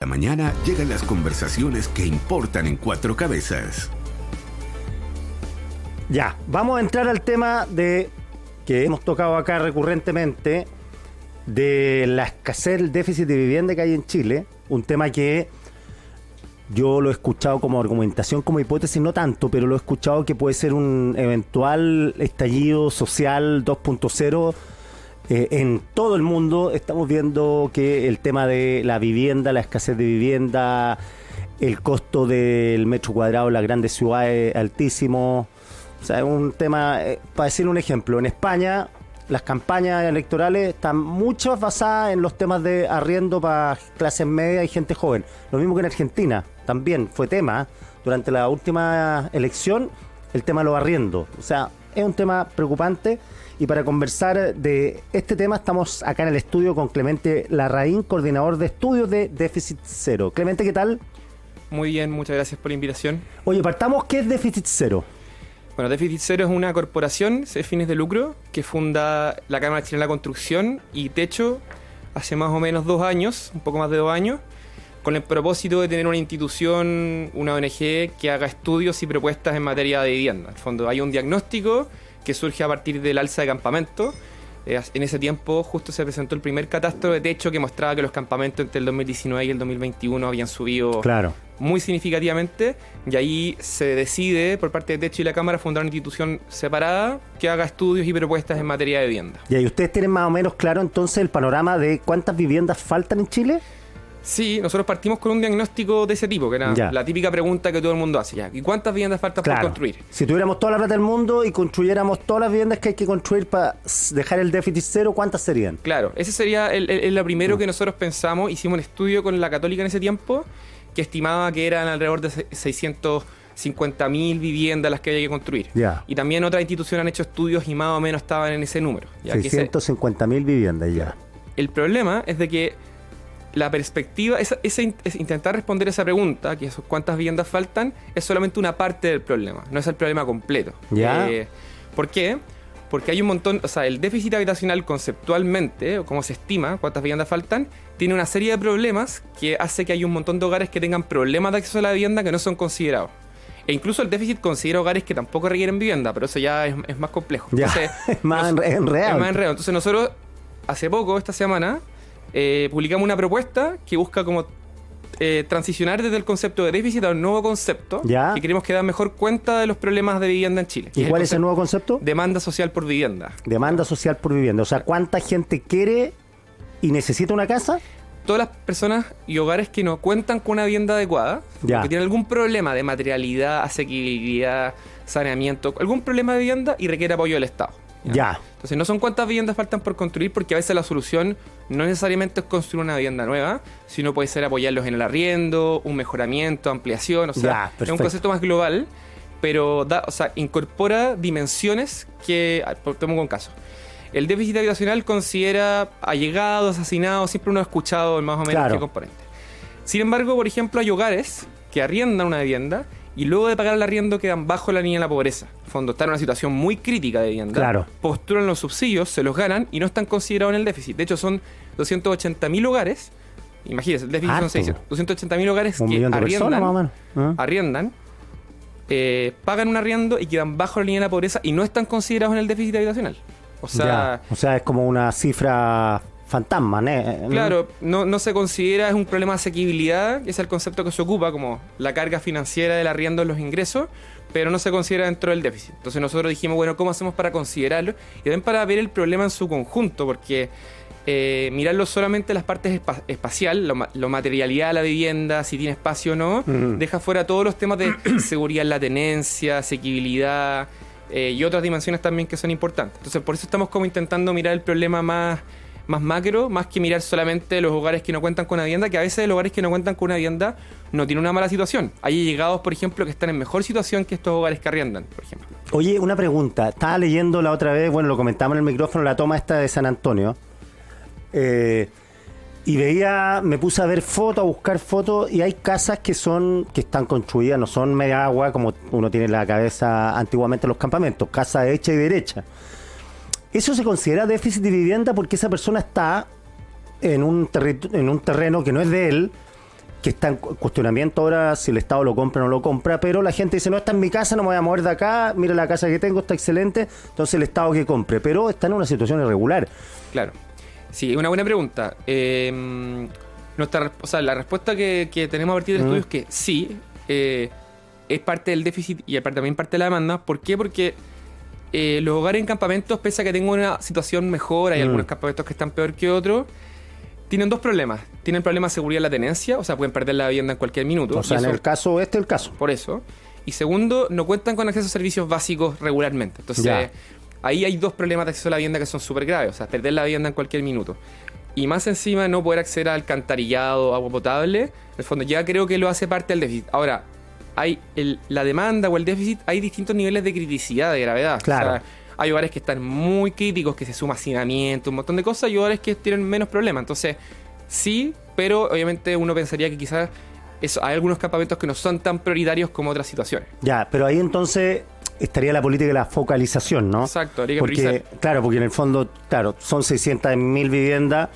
La mañana llegan las conversaciones que importan en Cuatro Cabezas. Ya, vamos a entrar al tema de que hemos tocado acá recurrentemente, de la escasez, el déficit de vivienda que hay en Chile. Un tema que yo lo he escuchado como argumentación, como hipótesis, no tanto, pero lo he escuchado que puede ser un eventual estallido social 2.0 en todo el mundo. Estamos viendo que el tema de la vivienda, la escasez de vivienda, el costo del metro cuadrado en las grandes ciudades es altísimo. O sea, es un tema, para decir un ejemplo, en España las campañas electorales están muchas basadas en los temas de arriendo para clases medias y gente joven. Lo mismo que en Argentina, también fue tema durante la última elección, el tema de los arriendos. O sea, es un tema preocupante. Y para conversar de este tema estamos acá en el estudio con Clemente Larraín, coordinador de estudios de Déficit Cero. Clemente, ¿qué tal? Muy bien, muchas gracias por la invitación. Oye, partamos, ¿qué es Déficit Cero? Bueno, Déficit Cero es una corporación sin fines de lucro que funda la Cámara Chilena de la Construcción y Techo hace más o menos 2 años, un poco más de 2 años, con el propósito de tener una institución, una ONG, que haga estudios y propuestas en materia de vivienda. En el fondo hay un diagnóstico que surge a partir del alza de campamentos. En ese tiempo justo se presentó el primer catastro de techo que mostraba que los campamentos entre el 2019 y el 2021 habían subido muy significativamente, y ahí se decide por parte de Techo y la Cámara fundar una institución separada que haga estudios y propuestas en materia de vivienda. ¿Y ustedes tienen más o menos claro entonces el panorama de cuántas viviendas faltan en Chile? Sí, nosotros partimos con un diagnóstico de ese tipo, que era la típica pregunta que todo el mundo hace. ¿Y cuántas viviendas faltan por construir? Si tuviéramos toda la plata del mundo y construyéramos todas las viviendas que hay que construir para dejar el déficit cero, ¿cuántas serían? Claro, ese sería el primero que nosotros pensamos. Hicimos un estudio con la Católica en ese tiempo que estimaba que eran alrededor de 650.000 viviendas las que había que construir. Y también otras instituciones han hecho estudios y más o menos estaban en ese número. 650.000 viviendas ya. El problema es de que la perspectiva, es intentar responder esa pregunta, que es cuántas viviendas faltan, es solamente una parte del problema, no es el problema completo. ¿Por qué? Porque hay un montón, o sea, el déficit habitacional conceptualmente, o como se estima cuántas viviendas faltan, tiene una serie de problemas que hace que hay un montón de hogares que tengan problemas de acceso a la vivienda que no son considerados. E incluso el déficit considera hogares que tampoco requieren vivienda, pero eso ya es más complejo. Entonces, es más enredado. Es más enredado. Entonces nosotros, hace poco, esta semana, publicamos una propuesta que busca como transicionar desde el concepto de déficit a un nuevo concepto que queremos que da mejor cuenta de los problemas de vivienda en Chile. ¿Y cuál es el nuevo concepto? Demanda social por vivienda. Demanda social por vivienda. O sea, ¿cuánta gente quiere y necesita una casa? Todas las personas y hogares que no cuentan con una vivienda adecuada, que tienen algún problema de materialidad, asequibilidad, saneamiento, algún problema de vivienda y requiere apoyo del Estado. Entonces no son cuántas viviendas faltan por construir, porque a veces la solución no necesariamente es construir una vivienda nueva, sino puede ser apoyarlos en el arriendo, un mejoramiento, ampliación, o sea, es un concepto más global, pero incorpora dimensiones que, tomemos un caso. El déficit habitacional considera allegados, asesinados, siempre uno ha escuchado más o menos qué componente. Sin embargo, por ejemplo, hay hogares que arriendan una vivienda y luego de pagar el arriendo quedan bajo la línea de la pobreza. En el fondo, están en una situación muy crítica de vivienda. Postulan los subsidios, se los ganan y no están considerados en el déficit. De hecho, son 280.000 hogares. Imagínense, el déficit son 600. 280.000 hogares que arriendan, pagan un arriendo y quedan bajo la línea de la pobreza y no están considerados en el déficit habitacional. O sea, es como una cifra fantasma, ¿no? Claro, no se considera, es un problema de asequibilidad, que es el concepto que se ocupa como la carga financiera del arriendo en los ingresos, pero no se considera dentro del déficit. Entonces nosotros dijimos, bueno, ¿cómo hacemos para considerarlo? Y también para ver el problema en su conjunto, porque mirarlo solamente las partes espacial, la materialidad de la vivienda, si tiene espacio o no, deja fuera todos los temas de seguridad en la tenencia, asequibilidad y otras dimensiones también que son importantes. Entonces por eso estamos como intentando mirar el problema más macro, más que mirar solamente los hogares que no cuentan con una vivienda, que a veces los hogares que no cuentan con una vivienda no tienen una mala situación. Hay allegados, por ejemplo, que están en mejor situación que estos hogares que arriendan, por ejemplo. Oye, una pregunta. Estaba leyendo la otra vez, bueno, lo comentamos en el micrófono, la toma esta de San Antonio. Y me puse a ver fotos, a buscar fotos, y hay casas que están construidas, no son media agua, como uno tiene en la cabeza antiguamente en los campamentos, casa hecha y derecha. ¿Eso se considera déficit de vivienda porque esa persona está en un terreno que no es de él que está en cuestionamiento ahora si el Estado lo compra o no lo compra, pero la gente dice, no, está en mi casa, no me voy a mover de acá, mira la casa que tengo, está excelente, entonces el Estado que compre, pero está en una situación irregular. Claro. Sí, una buena pregunta. La respuesta que tenemos a partir del estudio es que sí, es parte del déficit y también parte de la demanda. ¿Por qué? Porque los hogares en campamentos, pese a que tengan una situación mejor, hay algunos campamentos que están peor que otros, tienen dos problemas. Tienen problemas de seguridad en la tenencia, o sea, pueden perder la vivienda en cualquier minuto. O sea, en el caso, el caso. Por eso. Y segundo, no cuentan con acceso a servicios básicos regularmente. Entonces, ahí hay dos problemas de acceso a la vivienda que son súper graves. O sea, perder la vivienda en cualquier minuto. Y más encima, no poder acceder al alcantarillado, agua potable. En el fondo, ya creo que lo hace parte del déficit. Ahora, hay la demanda o el déficit, hay distintos niveles de criticidad, de gravedad. Claro. O sea, hay hogares que están muy críticos, que se suma hacinamiento, un montón de cosas, y hogares que tienen menos problemas. Entonces, sí, pero obviamente uno pensaría que quizás hay algunos campamentos que no son tan prioritarios como otras situaciones. Ya, pero ahí entonces estaría la política de la focalización, ¿no? Exacto, habría que priorizar. Claro, porque en el fondo, son 600.000 viviendas,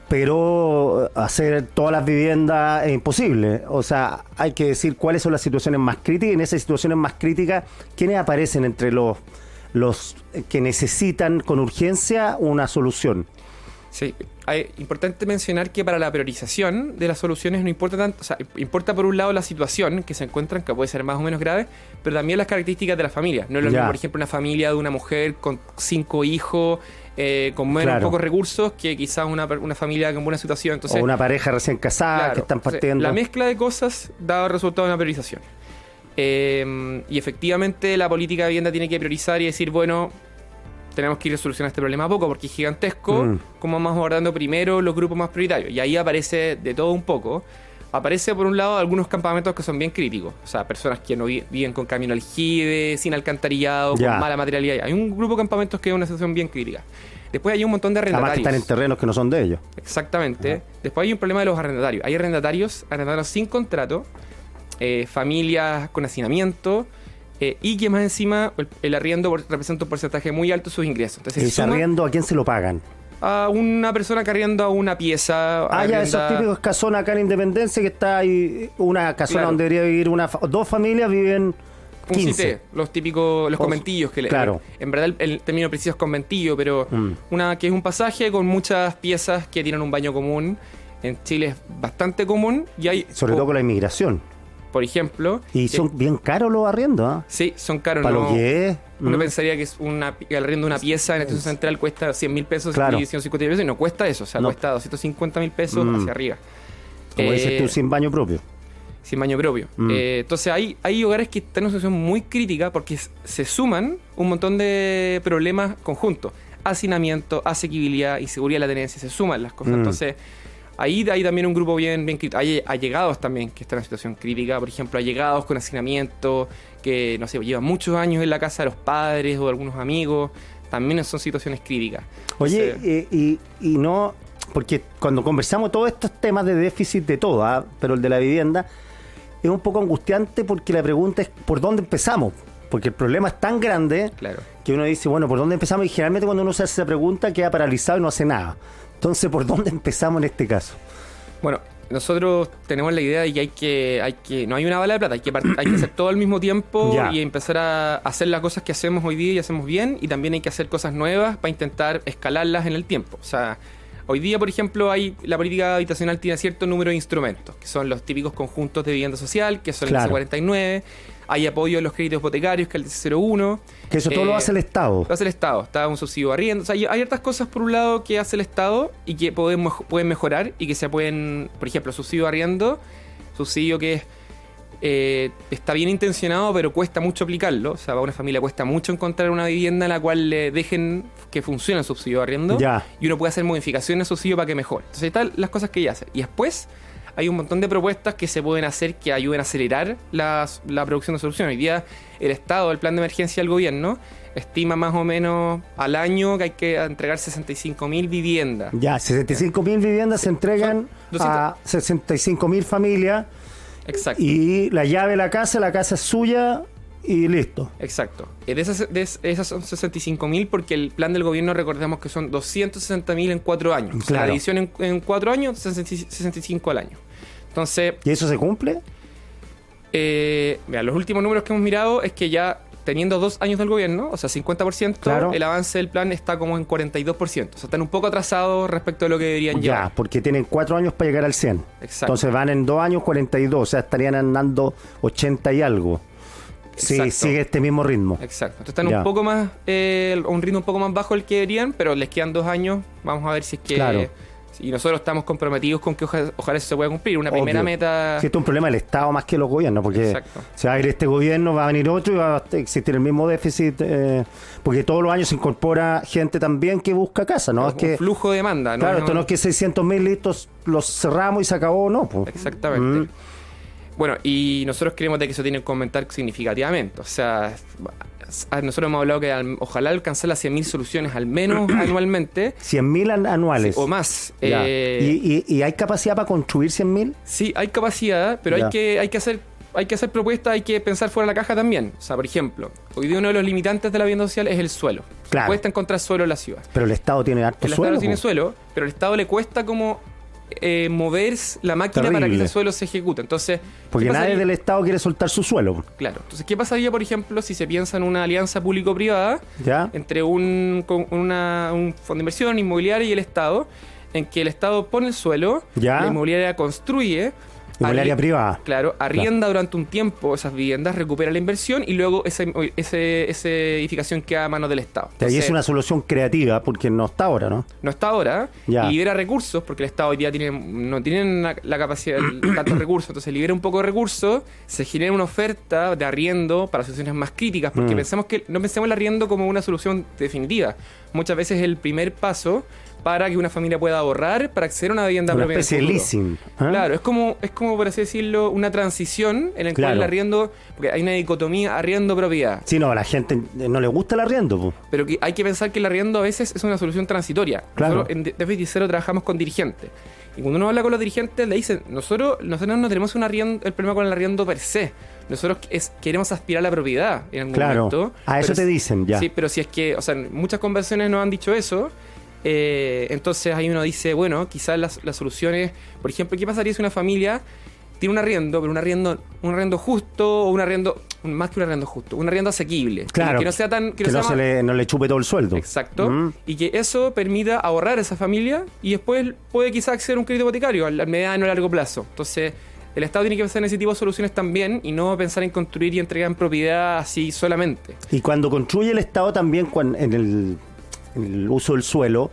pero hacer todas las viviendas es imposible. O sea, hay que decir cuáles son las situaciones más críticas, y en esas situaciones más críticas, ¿quiénes aparecen entre los que necesitan con urgencia una solución? Sí, es importante mencionar que para la priorización de las soluciones no importa tanto, o sea, importa por un lado la situación que se encuentran, que puede ser más o menos grave, pero también las características de la familia. No es lo mismo, por ejemplo, una familia de una mujer con 5 hijos, con menos pocos recursos, que quizás una familia con buena situación. Entonces, o una pareja recién casada que están partiendo. La mezcla de cosas da resultado en una priorización. Y efectivamente la política de vivienda tiene que priorizar y decir, bueno, tenemos que ir a solucionar este problema a poco porque es gigantesco. ¿Cómo vamos abordando primero los grupos más prioritarios? Y ahí aparece de todo un poco. Aparece por un lado algunos campamentos que son bien críticos. O sea, personas que no viven con camino aljibe, sin alcantarillado, con mala materialidad. Hay un grupo de campamentos que es una situación bien crítica. Después hay un montón de arrendatarios. Además que están en terrenos que no son de ellos. Exactamente. Después hay un problema de los arrendatarios. Hay arrendatarios sin contrato, familias con hacinamiento, y que más encima el arriendo representa un porcentaje muy alto de sus ingresos. Entonces, ¿ese arriendo a quién se lo pagan? A una persona que arrienda una pieza. Esos típicos casonas acá en Independencia, que está ahí una casona donde debería vivir dos familias, viven 15. Un cité, los típicos, los conventillos. En verdad el término preciso es conventillo, pero una que es un pasaje con muchas piezas que tienen un baño común. En Chile es bastante común. Y hay, sobre todo con la inmigración. Por ejemplo. Y son bien caros los arriendos, ¿eh? Sí, son caros. ¿Para lo que es? Uno pensaría que el arriendo de una pieza en la estación central cuesta 100.000 pesos y 150 pesos, y no cuesta eso. O sea, cuesta 250.000 pesos hacia arriba. Como dices tú, sin baño propio. Sin baño propio. Entonces hay hogares que están en una situación muy crítica porque se suman un montón de problemas conjuntos. Hacinamiento, asequibilidad, inseguridad de la tenencia, se suman las cosas. Entonces, ahí hay también un grupo bien crítico. Hay allegados también que están en una situación crítica. Por ejemplo, allegados con hacinamiento, que, no sé, llevan muchos años en la casa de los padres o de algunos amigos. También son situaciones críticas. Oye, y no... Porque cuando conversamos todos estos temas de déficit de todo, pero el de la vivienda, es un poco angustiante porque la pregunta es ¿por dónde empezamos? Porque el problema es tan grande que uno dice, bueno, ¿por dónde empezamos? Y generalmente cuando uno se hace esa pregunta queda paralizado y no hace nada. Entonces, ¿por dónde empezamos en este caso? Bueno, nosotros tenemos la idea de que hay que no hay una bala de plata, hay que hacer todo al mismo tiempo y empezar a hacer las cosas que hacemos hoy día y hacemos bien, y también hay que hacer cosas nuevas para intentar escalarlas en el tiempo. O sea, hoy día, por ejemplo, la política habitacional tiene cierto número de instrumentos, que son los típicos conjuntos de vivienda social, que son el C49, hay apoyo a los créditos hipotecarios, que es el DC01. Que eso todo lo hace el Estado. Lo hace el Estado, está un subsidio de arriendo. O sea, hay hartas cosas por un lado que hace el Estado y que pueden mejorar y que se pueden, por ejemplo, subsidio de arriendo, subsidio que está bien intencionado, pero cuesta mucho aplicarlo. O sea, para una familia cuesta mucho encontrar una vivienda en la cual le dejen que funcione el subsidio de arriendo. Y uno puede hacer modificaciones al subsidio para que mejore. Entonces, están las cosas que ella hace. Y después hay un montón de propuestas que se pueden hacer que ayuden a acelerar la producción de soluciones. Hoy día el Estado, el plan de emergencia del gobierno, estima más o menos al año que hay que entregar 65.000 viviendas. 65.000 viviendas se entregan a 65.000 familias. Exacto. Y la llave de la casa es suya y listo. Exacto. De esas son 65.000 porque el plan del gobierno, recordemos que son 260.000 en 4 años. La división en 4 años, 65 al año. Entonces, ¿y eso se cumple? Mira, los últimos números que hemos mirado es que ya teniendo 2 años del gobierno, o sea, 50%, claro, el avance del plan está como en 42%. O sea, están un poco atrasados respecto a lo que deberían llevar. Ya, porque tienen 4 años para llegar al 100. Exacto. Entonces van en 2 años 42, o sea, estarían andando 80 y algo. Sí, sigue este mismo ritmo. Exacto. Entonces están un poco más, un ritmo un poco más bajo del que deberían, pero les quedan 2 años. Vamos a ver si es que... Claro. Y nosotros estamos comprometidos con que ojalá eso se pueda cumplir. Una primera meta... Sí, esto es un problema del Estado más que los gobiernos, porque se va a ir este gobierno, va a venir otro y va a existir el mismo déficit, porque todos los años se incorpora gente también que busca casa, ¿no? Es que flujo de demanda, ¿no? Claro, esto no es que 600.000 listos los cerramos y se acabó, no. Pues. Exactamente. Bueno, y nosotros creemos de que eso tiene que aumentar significativamente. O sea, nosotros hemos hablado que ojalá alcanzar las 100.000 soluciones al menos anualmente. 100.000 anuales. Sí, o más. ¿Y hay capacidad para construir 100.000? Sí, hay capacidad, pero hay que hacer propuestas, hay que pensar fuera de la caja también. O sea, por ejemplo, hoy día uno de los limitantes de la vivienda social es el suelo. Claro. Cuesta encontrar suelo en la ciudad. Pero el Estado tiene harto suelo. El Estado tiene suelo, pero el Estado le cuesta como... mover la máquina para que ese suelo se ejecute. Entonces, porque nadie del Estado quiere soltar su suelo. Claro. Entonces, ¿qué pasaría, por ejemplo, si se piensa en una alianza público-privada entre un fondo de inversión inmobiliaria y el Estado, en que el Estado pone el suelo, la inmobiliaria construye... Inmobiliaria privada. Claro, arrienda durante un tiempo esas viviendas, recupera la inversión y luego esa edificación queda a manos del Estado. Entonces, y es una solución creativa porque no está ahora, ¿no? No está ahora. Y libera recursos porque el Estado hoy día no tiene la capacidad de tantos recursos. Entonces libera un poco de recursos, se genera una oferta de arriendo para soluciones más críticas porque no pensemos el arriendo como una solución definitiva. Muchas veces es el primer paso para que una familia pueda ahorrar para acceder a una vivienda propia. Una especie de leasing. Claro, es como, por así decirlo, una transición en la cual el arriendo, porque hay una dicotomía arriendo-propiedad. Sí, no, a la gente no le gusta el arriendo. Po. Pero hay que pensar que el arriendo a veces es una solución transitoria. Claro. Nosotros en Déficit Cero trabajamos con dirigentes. Y cuando uno habla con los dirigentes, le dicen, nosotros no tenemos el problema con el arriendo per se. Nosotros queremos aspirar a la propiedad en algún momento. A eso te dicen, ya. Sí, pero si es que, o sea, muchas conversaciones nos han dicho eso. Entonces ahí uno dice, bueno, quizás las soluciones, por ejemplo, ¿qué pasaría si una familia tiene un arriendo, pero un arriendo justo o más que un arriendo justo, un arriendo asequible? Claro, que no sea tan... Que no le chupe todo el sueldo. Exacto. Y que eso permita ahorrar a esa familia y después puede quizás acceder a un crédito hipotecario al mediano o largo plazo. Entonces... el Estado tiene que pensar en ese tipo de soluciones también y no pensar en construir y entregar en propiedad así solamente. Y cuando construye el Estado también en el uso del suelo,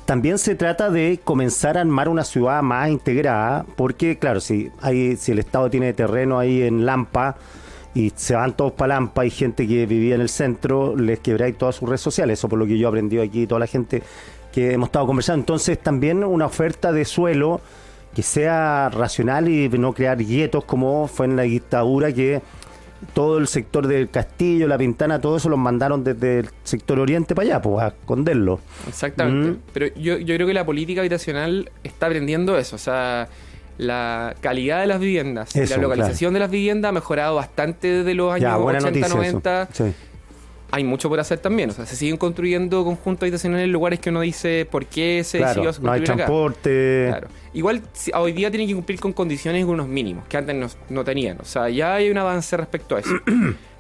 también se trata de comenzar a armar una ciudad más integrada, porque claro, si el Estado tiene terreno ahí en Lampa y se van todos para Lampa, hay gente que vivía en el centro, les quebráis todas sus redes sociales, eso por lo que yo he aprendido aquí, toda la gente que hemos estado conversando. Entonces también una oferta de suelo que sea racional y no crear guetos como fue en la dictadura, que todo el sector del Castillo, La Pintana, todo eso los mandaron desde el sector oriente para allá, pues a esconderlo. Exactamente. Pero yo creo que la política habitacional está aprendiendo eso. O sea, la calidad de las viviendas, la localización de las viviendas ha mejorado bastante desde los años 80, 90. Sí. Hay mucho por hacer también. O sea, se siguen construyendo conjuntos habitacionales en lugares que uno dice por qué se decidió construir acá. No hay transporte. Claro. Igual hoy día tienen que cumplir con condiciones y con unos mínimos que antes no tenían. O sea, ya hay un avance respecto a eso.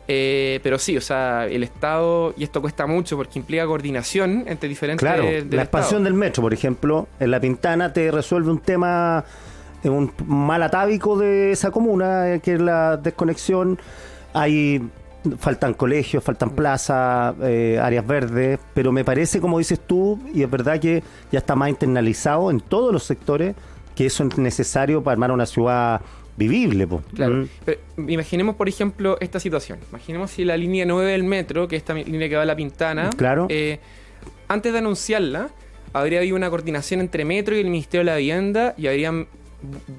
Pero sí, o sea, el Estado, y esto cuesta mucho porque implica coordinación entre diferentes... Claro, la expansión del metro, por ejemplo, en La Pintana te resuelve un tema, un mal atávico de esa comuna, que es la desconexión. Faltan colegios, faltan plazas, áreas verdes, pero me parece, como dices tú, y es verdad que ya está más internalizado en todos los sectores, que eso es necesario para armar una ciudad vivible. Claro. Pero imaginemos, por ejemplo, esta situación. Imaginemos si la línea 9 del metro, que es esta línea que va a La Pintana, antes de anunciarla, habría habido una coordinación entre Metro y el Ministerio de la Vivienda y habrían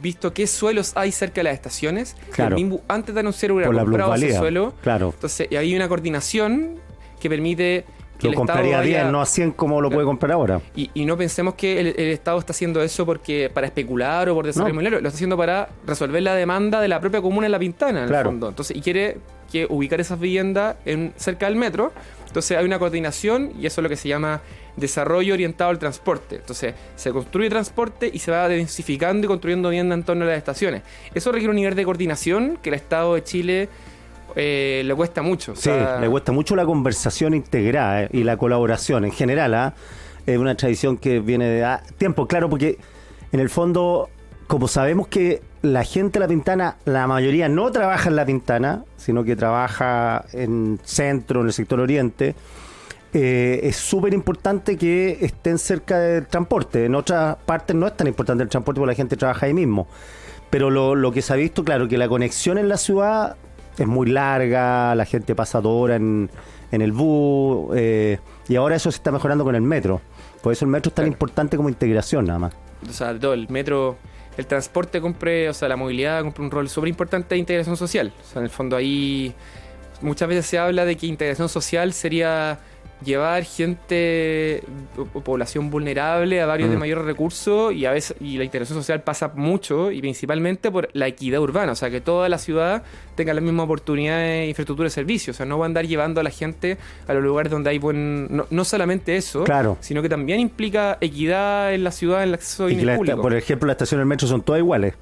visto qué suelos hay cerca de las estaciones. Claro. Antes de anunciar hubiera comprado ese suelo. Claro. Entonces, y hay una coordinación que permite que lo compraría a 10, no a 100 como lo puede comprar ahora. Y no pensemos que el Estado está haciendo eso para especular o por desarrollo inmobiliario. Lo está haciendo para resolver la demanda de la propia comuna en La Pintana, en el fondo. Entonces, y quiere ubicar esas viviendas cerca del metro. Entonces hay una coordinación y eso es lo que se llama desarrollo orientado al transporte. Entonces se construye transporte y se va densificando y construyendo vivienda en torno a las estaciones. Eso requiere un nivel de coordinación que el Estado de Chile le cuesta mucho. Sí, le cuesta mucho la conversación integrada y la colaboración en general. Es una tradición que viene de tiempo, claro, porque en el fondo, como sabemos que la gente de La Pintana, la mayoría no trabaja en La Pintana, sino que trabaja en centro, en el sector oriente, es súper importante que estén cerca del transporte. En otras partes no es tan importante el transporte porque la gente trabaja ahí mismo. Pero lo que se ha visto, claro, que la conexión en la ciudad es muy larga, la gente pasa 2 horas en el bus, y ahora eso se está mejorando con el metro. Por eso el metro es tan importante como integración, nada más. O sea, todo el metro, el transporte la movilidad cumple un rol súper importante de integración social. O sea, en el fondo ahí muchas veces se habla de que integración social sería llevar gente o población vulnerable a barrios de mayores recursos, y a veces la integración social pasa mucho y principalmente por la equidad urbana, o sea, que toda la ciudad tenga las mismas oportunidades, infraestructura y servicios. O sea, no va a andar llevando a la gente a los lugares donde hay no solamente eso, claro, sino que también implica equidad en la ciudad, en el acceso a bienes públicos. Por ejemplo, las estaciones del metro son todas iguales.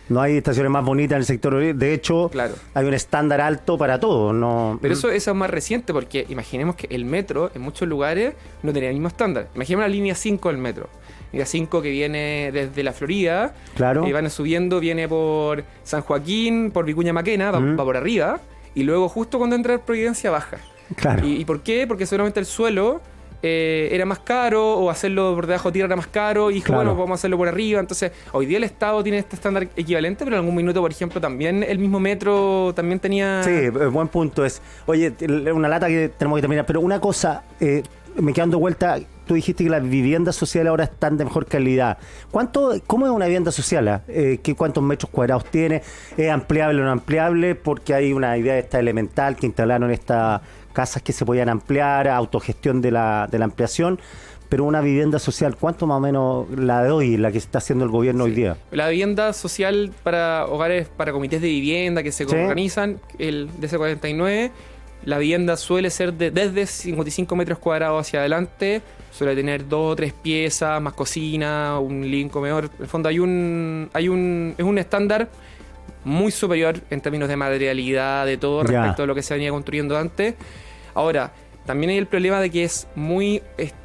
No hay estaciones más bonitas en el sector oriente. De hecho, claro, hay un estándar alto para todo. No. Pero eso es más reciente, porque imaginemos que el metro en muchos lugares no tenía el mismo estándar. Imaginemos la línea 5 del metro. Línea 5 que viene desde la Florida. Claro. Van subiendo, viene por San Joaquín, por Vicuña Maquena, va por arriba. Y luego justo cuando entra Providencia baja. Claro. ¿Y por qué? Porque seguramente el suelo era más caro, o hacerlo por debajo de tierra era más caro, y claro, bueno, vamos a hacerlo por arriba. Entonces, hoy día el Estado tiene este estándar equivalente, pero en algún minuto, por ejemplo, también el mismo metro también tenía... Sí, buen punto es. Oye, una lata que tenemos que terminar, pero una cosa, me quedo dando vuelta, tú dijiste que las viviendas sociales ahora están de mejor calidad. ¿Cómo es una vivienda social? ¿Cuántos metros cuadrados tiene? ¿Es ampliable o no ampliable? Porque hay una idea esta elemental que instalaron estas casas que se podían ampliar, autogestión de la ampliación, pero una vivienda social, ¿cuánto más o menos la de hoy, la que está haciendo el gobierno hoy día? La vivienda social para hogares, para comités de vivienda que se organizan, el DC49, la vivienda suele ser desde 55 metros cuadrados hacia adelante, suele tener 2 o 3 piezas, más cocina, un living comedor. En el fondo es un estándar muy superior en términos de materialidad, de todo, respecto a lo que se venía construyendo antes. Ahora, también hay el problema de que es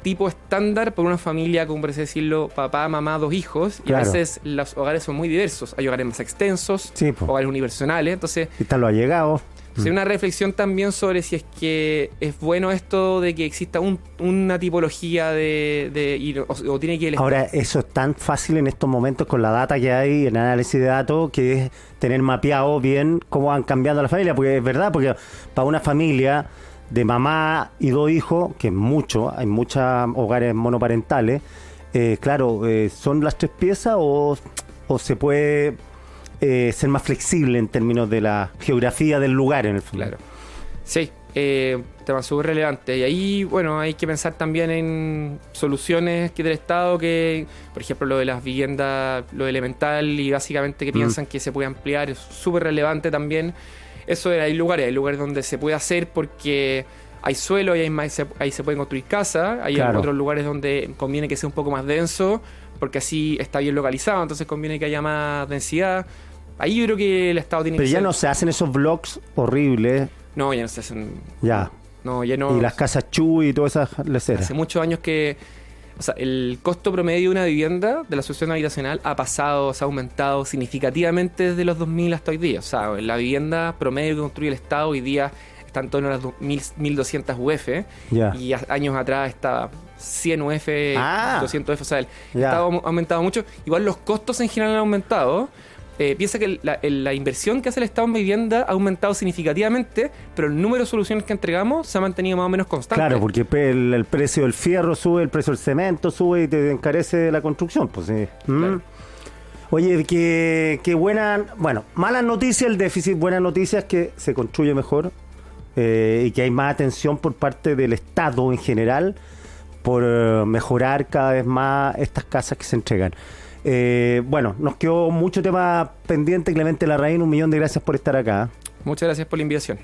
tipo estándar por una familia, como por así decirlo, papá, mamá, 2 hijos, y a veces los hogares son muy diversos. Hay hogares más extensos, hogares unipersonales, entonces... Están los allegados. Una reflexión también sobre si es que es bueno esto de que exista una tipología o tiene que... Ahora, eso es tan fácil en estos momentos con la data que hay en análisis de datos, que es tener mapeado bien cómo van cambiando la familia, porque es verdad, porque para una familia de mamá y 2 hijos, que es mucho, hay muchos hogares monoparentales, claro, ¿son las 3 piezas o se puede... ser más flexible en términos de la geografía del lugar en el fondo? Claro. Sí, tema súper relevante. Y ahí, bueno, hay que pensar también en soluciones que del Estado, que, por ejemplo, lo de las viviendas, lo elemental y básicamente que piensan que se puede ampliar, es súper relevante también. Eso hay lugares donde se puede hacer porque hay suelo y ahí se pueden construir casas. Hay otros lugares donde conviene que sea un poco más denso, porque así está bien localizado, entonces conviene que haya más densidad. Ahí yo creo que el Estado tiene que... Pero ya no se hacen esos blogs horribles. No, ya no se hacen... Ya. No, ya no... Y las casas Chuy y todas esas leceras. Hace muchos años que... O sea, el costo promedio de una vivienda de la asociación habitacional ha aumentado significativamente desde los 2000 hasta hoy día. O sea, la vivienda promedio que construye el Estado hoy día está en torno a las 1.200 UF. Y años atrás estaba 100 UF, 200 UF. O sea, el Estado ha aumentado mucho. Igual los costos en general han aumentado. Piensa que la inversión que hace el Estado en vivienda ha aumentado significativamente, pero el número de soluciones que entregamos se ha mantenido más o menos constante. Claro, porque el precio del fierro sube, el precio del cemento sube y te encarece la construcción. Pues, Claro. Oye, qué buena... Bueno, malas noticias el déficit, buenas noticias que se construye mejor y que hay más atención por parte del Estado en general por mejorar cada vez más estas casas que se entregan. Bueno, nos quedó mucho tema pendiente. Clemente Larraín, 1.000.000 de gracias por estar acá. Muchas gracias por la invitación.